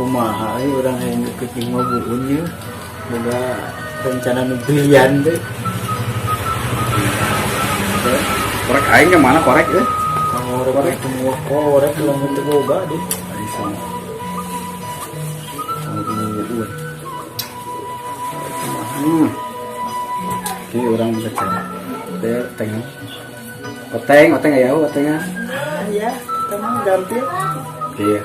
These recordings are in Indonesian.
kumaha orang yang keting mau buunnya boga rencana nubilian deh. Korek aing yang mana korek ya? Korek semua korek belum itu boga deh. Bisa. Ini orang bisa cari. Dia tengok. Oteng ya, otengnya. Ya, teman ganti. Iya.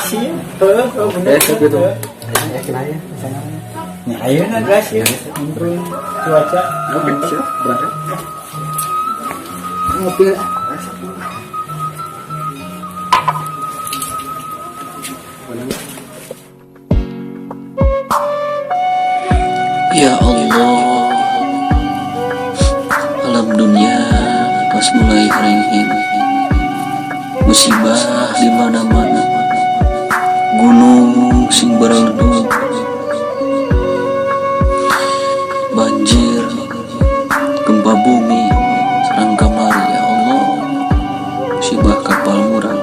Sih, bener gitu. Ya kenanya, nih ayo na gas ya, improve cuaca. Oke, siap, berangkat. Ngopi. Ya Allah, alam dunia pas mulai rengeng, musibah di mana-mana, gunung sing berleduk, banjir, gempa bumi, serang kamari. Ya Allah, musibah kapal murang.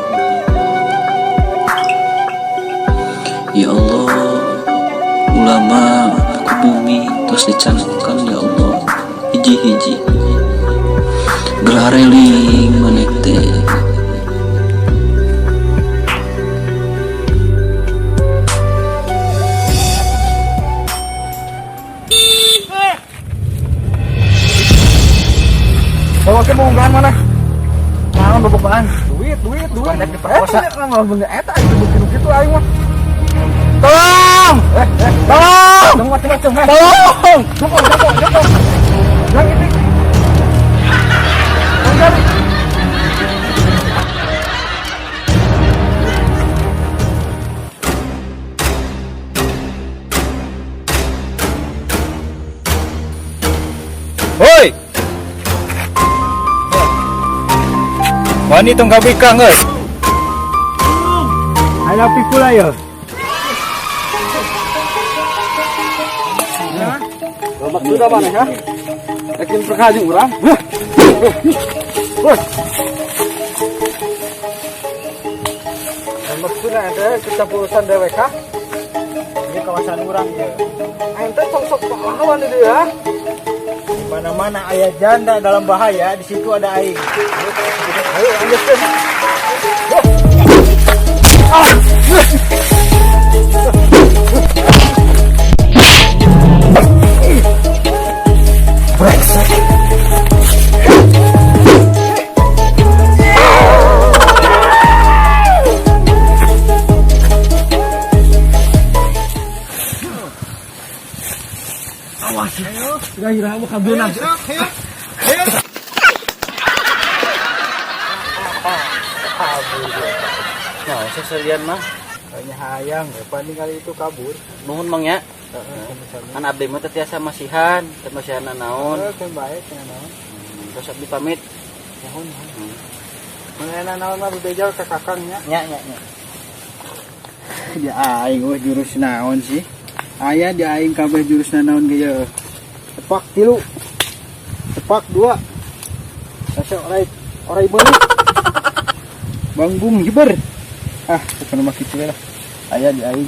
Ya Allah, ulama bumi terus dicanangkan. Ya Allah, hiji-hiji gelar reling manek teh. Bawa ke munggahan mana? Nah, bobaan. Duit. Ada diperkosa. Mau bener eta itu begitu aing mah. Tolong! Tolong! Tolong! Jokong. Yang ini. Hoi! Wani tong kabikang euy. Ayo pikul ayo. Sudah mana ya? Yakin perkajung orang? Maksudnya ada kita urusan DWK. Ini kawasan orang ya. Ente sok pahlawan itu ya. Di mana-mana ayah janda dalam bahaya, di situ ada aing. Ayo lanjutkan. Kira-kira mau kabur nanti. Nah, seselian mah Kayaknya hayang, paling kali itu kabur. nuhun mang ya. Kan abdi mah teh tiasa masihan, teh masihan naon. Kan baik, ya naon. Terus abdi pamit. Mohon. Mengenai naon mah bebeja ke kakangnya. Nya. Dia aing weh jurus naon sih? Aya di aing kabeh jurus naon ge ye. Tepak 3. Tepak 2. Sase orai beulit. Bangbung jeber. Ah, bukan mah kitu lah. Aya di aing.